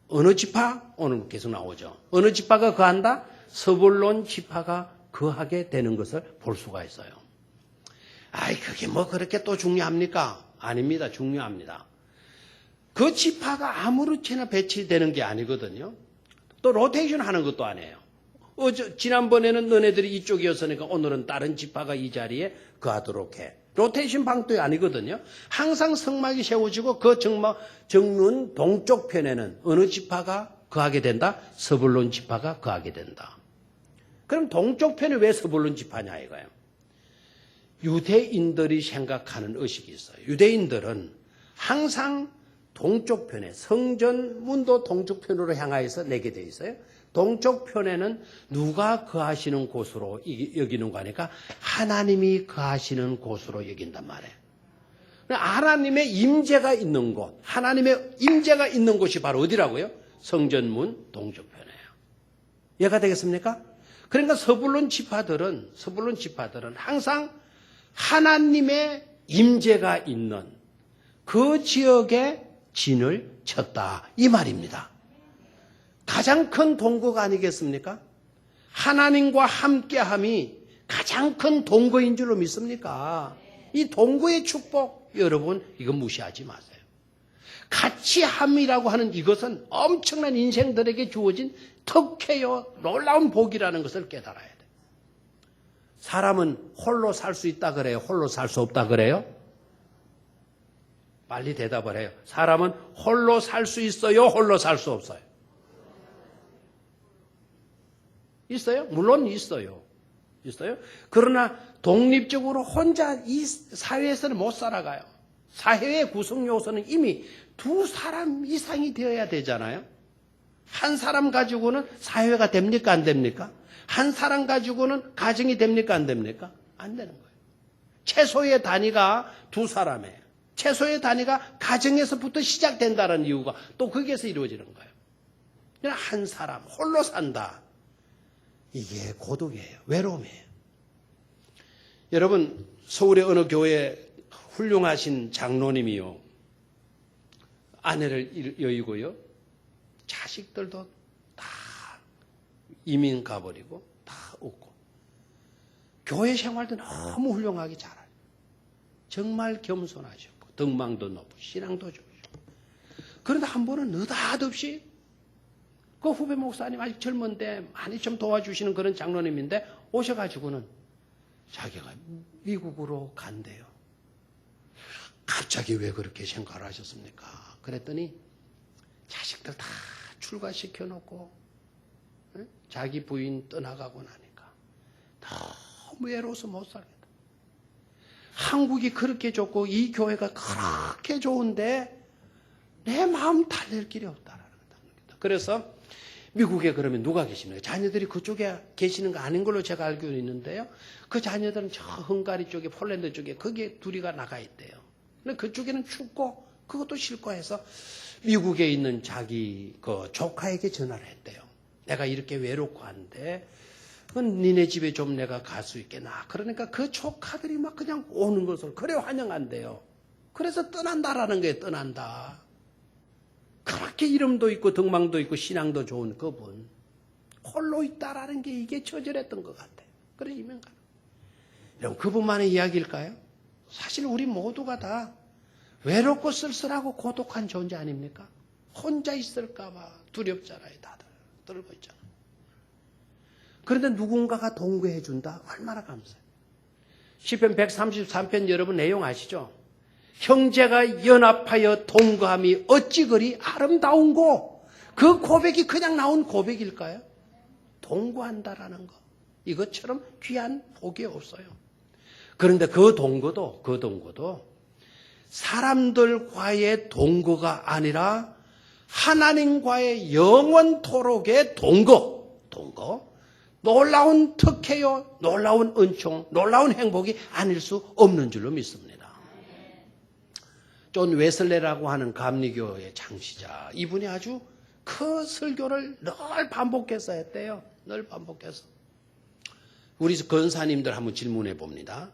어느 지파? 오늘 계속 나오죠. 어느 지파가 거한다? 서불론 지파가 거하게 되는 것을 볼 수가 있어요. 아이, 그게 뭐 그렇게 또 중요합니까? 아닙니다. 중요합니다. 그 지파가 아무렇게나 배치되는 게 아니거든요. 또 로테이션 하는 것도 아니에요. 지난번에는 너네들이 이쪽이었으니까 오늘은 다른 지파가 이 자리에 거하도록 해. 로테이션 방도 아니거든요. 항상 성막이 세워지고 그 정문 동쪽 편에는 어느 지파가 거하게 된다? 서불론 지파가 거하게 된다. 그럼 동쪽 편에 왜 서불론 지파냐 이거예요. 유대인들이 생각하는 의식이 있어요. 유대인들은 항상 동쪽 편에 성전 문도 동쪽 편으로 향하여서 내게 돼 있어요. 동쪽 편에는 누가 거하시는 곳으로 여기는 거니까 하나님이 거하시는 곳으로 여긴단 말이에요. 하나님의 임재가 있는 곳, 하나님의 임재가 있는 곳이 바로 어디라고요? 성전문 동쪽 편이에요. 이해가 되겠습니까? 그러니까 서불론 지파들은 항상 하나님의 임재가 있는 그 지역에 진을 쳤다 이 말입니다. 가장 큰 동거가 아니겠습니까? 하나님과 함께함이 가장 큰 동거인 줄로 믿습니까? 이 동거의 축복 여러분 이거 무시하지 마세요. 같이함이라고 하는 이것은 엄청난 인생들에게 주어진 특혜요 놀라운 복이라는 것을 깨달아야 돼요. 사람은 홀로 살 수 있다 그래요? 홀로 살 수 없다 그래요? 빨리 대답을 해요. 사람은 홀로 살 수 있어요? 홀로 살 수 없어요? 있어요? 물론 있어요. 있어요? 그러나 독립적으로 혼자 이 사회에서는 못 살아가요. 사회의 구성 요소는 이미 두 사람 이상이 되어야 되잖아요. 한 사람 가지고는 사회가 됩니까? 안 됩니까? 한 사람 가지고는 가정이 됩니까? 안 됩니까? 안 되는 거예요. 최소의 단위가 두 사람이에요. 최소의 단위가 가정에서부터 시작된다는 이유가 또 거기에서 이루어지는 거예요. 그냥 한 사람 홀로 산다. 이게 고독이에요. 외로움이에요. 여러분 서울의 어느 교회 훌륭하신 장로님이요. 아내를 여의고요. 자식들도 다 이민 가버리고 다 없고 교회 생활도 너무 훌륭하게 잘하죠. 정말 겸손하셨고 덕망도 높고 신앙도 좋으시고 그런데 한 번은 느닷없이 그 후배 목사님 아직 젊은데 많이 좀 도와주시는 그런 장로님인데 오셔가지고는 자기가 미국으로 간대요. 갑자기 왜 그렇게 생각을 하셨습니까? 그랬더니 자식들 다 출가시켜 놓고 자기 부인 떠나가고 나니까 너무 외로워서 못 살겠다. 한국이 그렇게 좋고 이 교회가 그렇게 좋은데 내 마음 달랠 길이 없다라는 거다. 그래서 미국에 그러면 누가 계십니까? 자녀들이 그쪽에 계시는 거 아닌 걸로 제가 알고 있는데요. 그 자녀들은 저 헝가리 쪽에 폴란드 쪽에 거기에 둘이가 나가 있대요. 근데 그쪽에는 춥고 그것도 싫고 해서 미국에 있는 자기 그 조카에게 전화를 했대요. 내가 이렇게 외롭고 한데 니네 집에 좀 내가 갈 수 있겠나. 그러니까 그 조카들이 막 그냥 오는 것을 그래 환영한대요. 그래서 떠난다라는 거예요. 떠난다. 그렇게 이름도 있고 덕망도 있고 신앙도 좋은 그분 홀로 있다라는 게 이게 처절했던 것 같아요. 그래 이명가. 여러분 그분만의 이야기일까요? 사실 우리 모두가 다 외롭고 쓸쓸하고 고독한 존재 아닙니까? 혼자 있을까 봐 두렵잖아요. 다들 떨고 있잖아요. 그런데 누군가가 동거해 준다? 얼마나 감사해요. 시편 133편 여러분 내용 아시죠? 형제가 연합하여 동거함이 어찌 그리 아름다운고. 그 고백이 그냥 나온 고백일까요? 동거한다라는 거. 이것처럼 귀한 복이 없어요. 그런데 그 동거도 사람들과의 동거가 아니라 하나님과의 영원토록의 동거. 놀라운 특혜요, 놀라운 은총, 놀라운 행복이 아닐 수 없는 줄로 믿습니다. 존 웨슬레라고 하는 감리교의 창시자, 이분이 아주 그 설교를 늘 반복해서 했대요. 늘 반복해서. 우리 권사님들 한번 질문해 봅니다.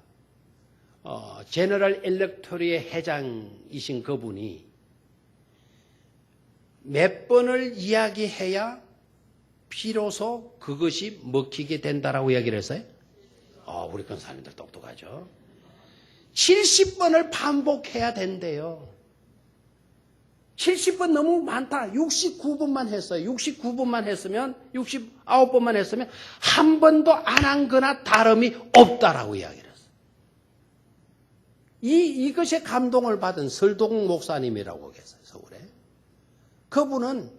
제너럴 일렉토리의 회장이신 그분이 몇 번을 이야기해야 비로소 그것이 먹히게 된다라고 이야기를 했어요? 우리 권사님들 똑똑하죠. 70번을 반복해야 된대요. 70번 너무 많다. 69번만 했어요. 69번만 했으면, 69번만 했으면 한 번도 안 한 거나 다름이 없다라고 이야기를 했어요. 이것에 감동을 받은 설동 목사님이라고 계세요, 서울에. 그분은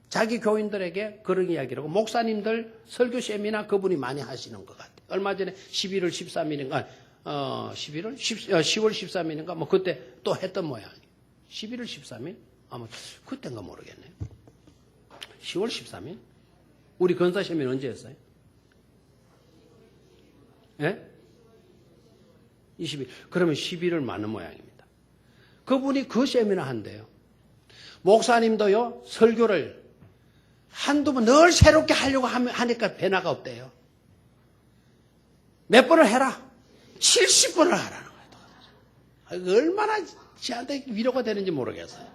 자기 교인들에게 그런 이야기를 하고, 목사님들 설교 세미나 그분이 많이 하시는 것 같아요. 얼마 전에 11월 13일인가, 10월 13일인가, 뭐 그때 또 했던 모양이에요. 11월 13일? 아마 그때인가 모르겠네요. 10월 13일? 우리 건사 세미나 언제 했어요? 예? 20일. 그러면 11월 맞는 모양입니다. 그분이 그 세미나 한대요. 목사님도요, 설교를 한두 번 늘 새롭게 하려고 하니까 변화가 없대요. 몇 번을 해라? 70번을 하라는 거예요. 얼마나 저한테 위로가 되는지 모르겠어요.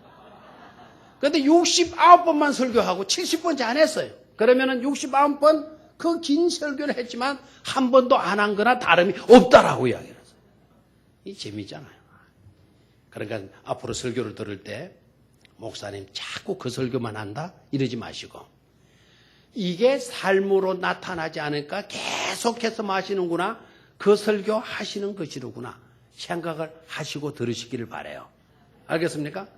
그런데 69번만 설교하고 70번째 안 했어요. 그러면은 69번 그 긴 설교를 했지만 한 번도 안 한 거나 다름이 없다라고 이야기를 했어요. 이 재미있잖아요. 그러니까 앞으로 설교를 들을 때 목사님 자꾸 그 설교만 한다? 이러지 마시고, 이게 삶으로 나타나지 않을까 계속해서 마시는구나, 그 설교 하시는 것이로구나 생각을 하시고 들으시기를 바라요. 알겠습니까?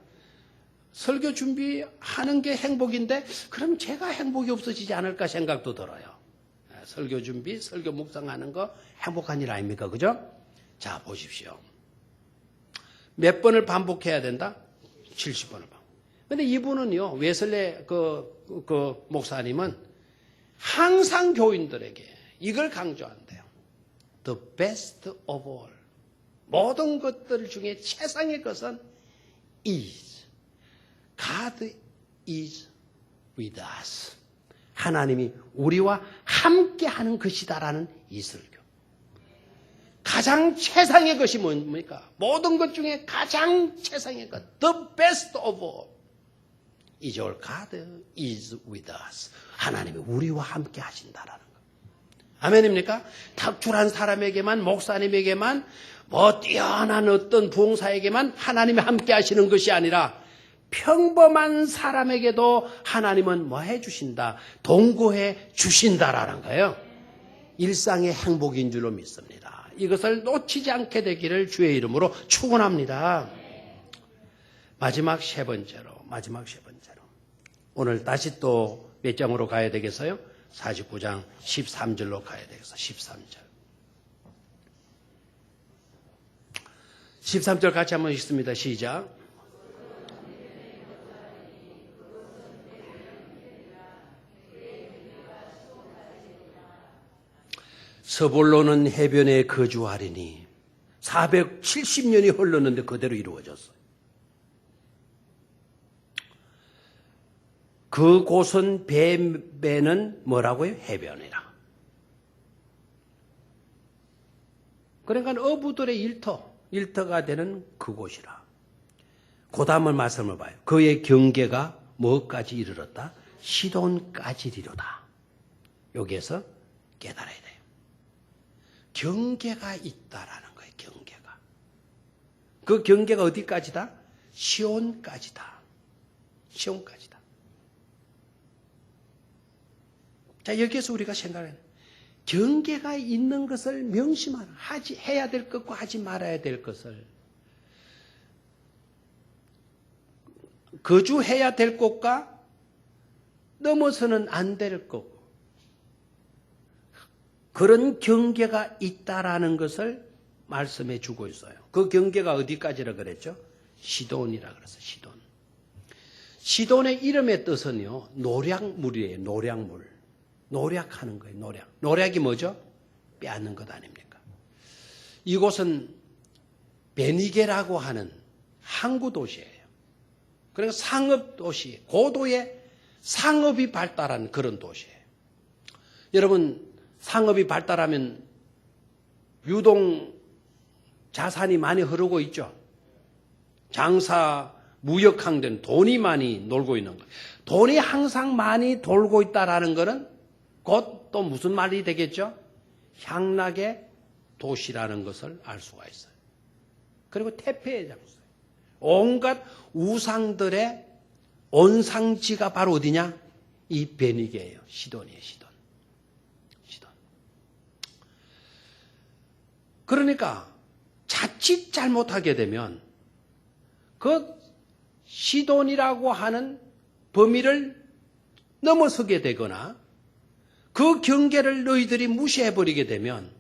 설교 준비하는 게 행복인데 그럼 제가 행복이 없어지지 않을까 생각도 들어요. 설교 준비, 설교 묵상하는 거 행복한 일 아닙니까? 그죠? 자, 보십시오. 몇 번을 반복해야 된다? 70번을 반복. 근데 이분은요, 웨슬레 그 목사님은 항상 교인들에게 이걸 강조한대요. The best of all. 모든 것들 중에 최상의 것은 is. God is with us. 하나님이 우리와 함께 하는 것이다라는 이 설교. 가장 최상의 것이 뭡니까? 모든 것 중에 가장 최상의 것. The best of all. is our God is with us. 하나님이 우리와 함께 하신다라는 것. 아멘입니까? 탁출한 사람에게만, 목사님에게만, 뛰어난 어떤 부흥사에게만 하나님이 함께 하시는 것이 아니라 평범한 사람에게도 하나님은 해주신다? 동거해 주신다라는 거예요. 일상의 행복인 줄로 믿습니다. 이것을 놓치지 않게 되기를 주의 이름으로 축원합니다. 마지막 세 번째로. 오늘 다시 또 몇 장으로 가야 되겠어요? 49장 13절로 가야 되겠어. 13절. 13절 같이 한번 읽습니다. 시작. 서볼로는 해변에 거주하리니 470년이 흘렀는데 그대로 이루어졌어요. 그 곳은 배는 뭐라고요? 해변이라. 그러니까 어부들의 일터가 되는 그곳이라. 그 다음을 말씀을 봐요. 그의 경계가 뭐까지 이르렀다? 시돈까지 이르다. 여기에서 깨달아야 돼요. 경계가 있다라는 거예요. 경계가. 그 경계가 어디까지다? 시온까지다. 시온까지다. 자, 여기에서 우리가 생각해요. 경계가 있는 것을 명심하라. 해야 될 것과 하지 말아야 될 것을. 거주해야 될 것과 넘어서는 안 될 것. 그런 경계가 있다라는 것을 말씀해 주고 있어요. 그 경계가 어디까지라 그랬죠? 시돈이라 그랬어요. 시돈. 시돈의 이름의 뜻은요, 노략물이에요. 노략물. 노략하는 거예요. 노략. 노략이 뭐죠? 빼앗는 것 아닙니까? 이곳은 베니게라고 하는 항구 도시예요. 그러니까 상업 도시, 고도의 상업이 발달한 그런 도시예요. 여러분, 상업이 발달하면 유동 자산이 많이 흐르고 있죠. 장사, 무역항된 돈이 많이 놀고 있는 거예요. 돈이 항상 많이 돌고 있다라는 것은 곧 또 무슨 말이 되겠죠? 향락의 도시라는 것을 알 수가 있어요. 그리고 태폐의 장소예요. 온갖 우상들의 온상지가 바로 어디냐? 이 베니게예요. 시돈이에요. 시돈. 그러니까 자칫 잘못하게 되면 그 시돈이라고 하는 범위를 넘어서게 되거나 그 경계를 너희들이 무시해버리게 되면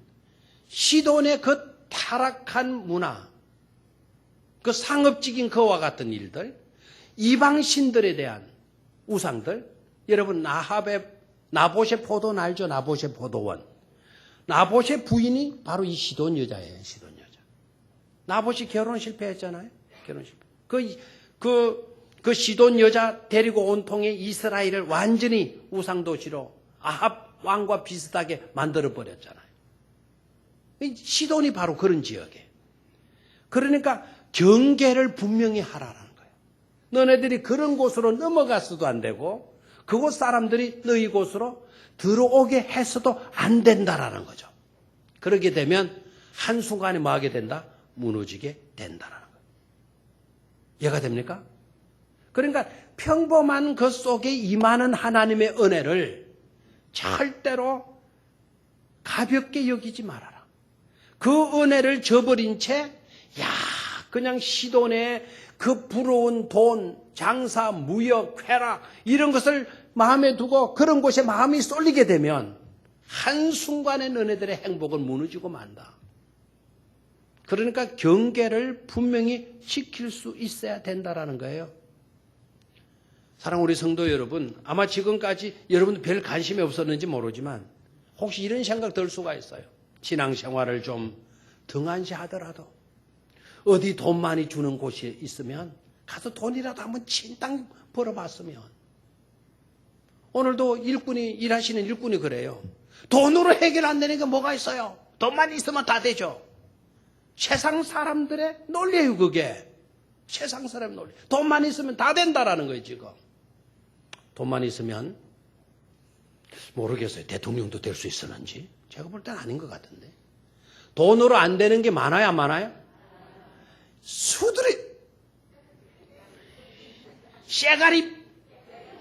시돈의 그 타락한 문화, 그 상업적인 그와 같은 일들, 이방신들에 대한 우상들, 여러분 나봇의 포도원 알죠? 나봇의 포도원. 나봇의 부인이 바로 이 시돈 여자예요. 시돈 여자. 나봇이 결혼 실패했잖아요. 결혼 실패. 그 시돈 여자 데리고 온 통에 이스라엘을 완전히 우상도시로 아합 왕과 비슷하게 만들어버렸잖아요. 시돈이 바로 그런 지역이에요. 그러니까 경계를 분명히 하라는 거예요. 너네들이 그런 곳으로 넘어가서도 안 되고 그곳 사람들이 너희 곳으로 들어오게 해서도 안 된다라는 거죠. 그렇게 되면 한순간에 뭐 하게 된다? 무너지게 된다라는 거예요. 이해가 됩니까? 그러니까 평범한 것 속에 임하는 하나님의 은혜를 절대로 가볍게 여기지 말아라. 그 은혜를 저버린 채 그냥 시돈의 그 부러운 돈, 장사, 무역, 쾌락 이런 것을 마음에 두고 그런 곳에 마음이 쏠리게 되면 한순간에 너네들의 행복은 무너지고 만다. 그러니까 경계를 분명히 지킬 수 있어야 된다라는 거예요. 사랑하는 우리 성도 여러분, 아마 지금까지 여러분도 별 관심이 없었는지 모르지만 혹시 이런 생각 들 수가 있어요. 신앙생활을 좀 등한시하더라도 어디 돈 많이 주는 곳이 있으면 가서 돈이라도 한번 진땅 벌어봤으면. 오늘도 일하시는 일꾼이 그래요. 돈으로 해결 안 되는 게 뭐가 있어요? 돈만 있으면 다 되죠. 세상 사람들의 논리예요, 그게. 세상 사람의 논리. 돈만 있으면 다 된다라는 거예요, 지금. 돈만 있으면 모르겠어요. 대통령도 될 수 있었는지. 제가 볼 땐 아닌 것 같은데. 돈으로 안 되는 게 많아요, 안 많아요? 수들이 쇠가리,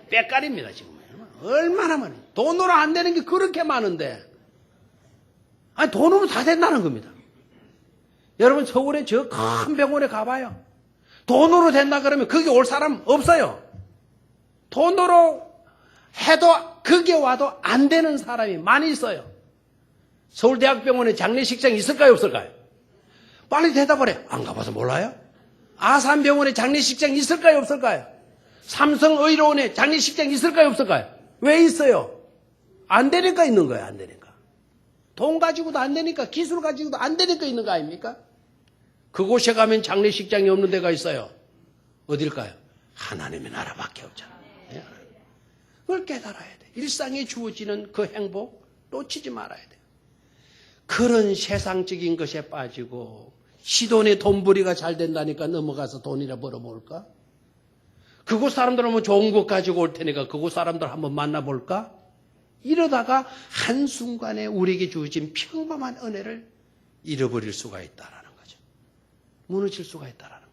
빼가리입니다, 지금. 얼마나 많아요. 돈으로 안 되는 게 그렇게 많은데. 아니, 돈으로 다 된다는 겁니다. 여러분, 서울에 저 큰 병원에 가봐요. 돈으로 된다 그러면 거기 올 사람 없어요. 돈으로 해도 거기에 와도 안 되는 사람이 많이 있어요. 서울대학병원에 장례식장 있을까요, 없을까요? 빨리 대답을 해. 안 가봐서 몰라요? 아산병원에 장례식장 있을까요, 없을까요? 삼성의료원에 장례식장 있을까요, 없을까요? 왜 있어요? 안 되니까 있는 거예요, 안 되니까. 돈 가지고도 안 되니까, 기술 가지고도 안 되니까 있는 거 아닙니까? 그곳에 가면 장례식장이 없는 데가 있어요. 어딜까요? 하나님의 나라밖에 없잖아요. 그걸 깨달아야 돼. 일상에 주어지는 그 행복 놓치지 말아야 돼. 그런 세상적인 것에 빠지고 시돈의 돈벌이가 잘 된다니까 넘어가서 돈이나 벌어볼까? 그곳 사람들은 뭐 좋은 것 가지고 올 테니까 그곳 사람들 한번 만나볼까? 이러다가 한순간에 우리에게 주어진 평범한 은혜를 잃어버릴 수가 있다라는 거죠. 무너질 수가 있다라는 거죠.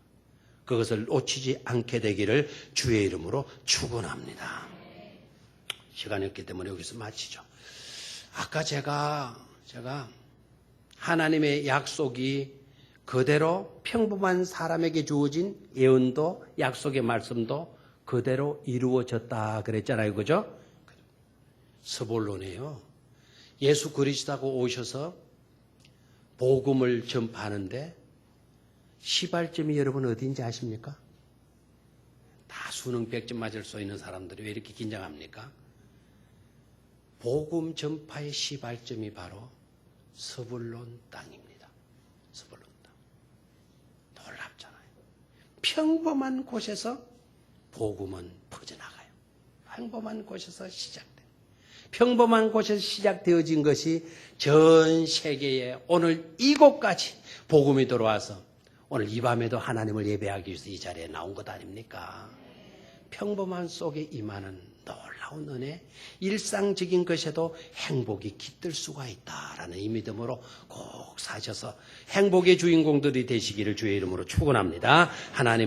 그것을 놓치지 않게 되기를 주의 이름으로 축원합니다. 시간이 없기 때문에 여기서 마치죠. 아까 제가 하나님의 약속이 그대로 평범한 사람에게 주어진 예언도 약속의 말씀도 그대로 이루어졌다 그랬잖아요. 그죠? 서본론이에요. 예수 그리스도가 오셔서 복음을 전파하는데 시발점이 여러분 어디인지 아십니까? 다 수능 100점 맞을 수 있는 사람들이 왜 이렇게 긴장합니까? 복음 전파의 시발점이 바로 서불론 땅입니다. 서불론 땅. 놀랍잖아요. 평범한 곳에서 복음은 퍼져나가요. 평범한 곳에서 시작돼요. 평범한 곳에서 시작되어진 것이 전 세계에 오늘 이곳까지 복음이 들어와서 오늘 이 밤에도 하나님을 예배하기 위해서 이 자리에 나온 것 아닙니까? 평범한 속에 임하는 놀라운 은혜, 일상적인 것에도 행복이 깃들 수가 있다라는 이 믿음으로 꼭 사셔서 행복의 주인공들이 되시기를 주의 이름으로 축원합니다. 하나님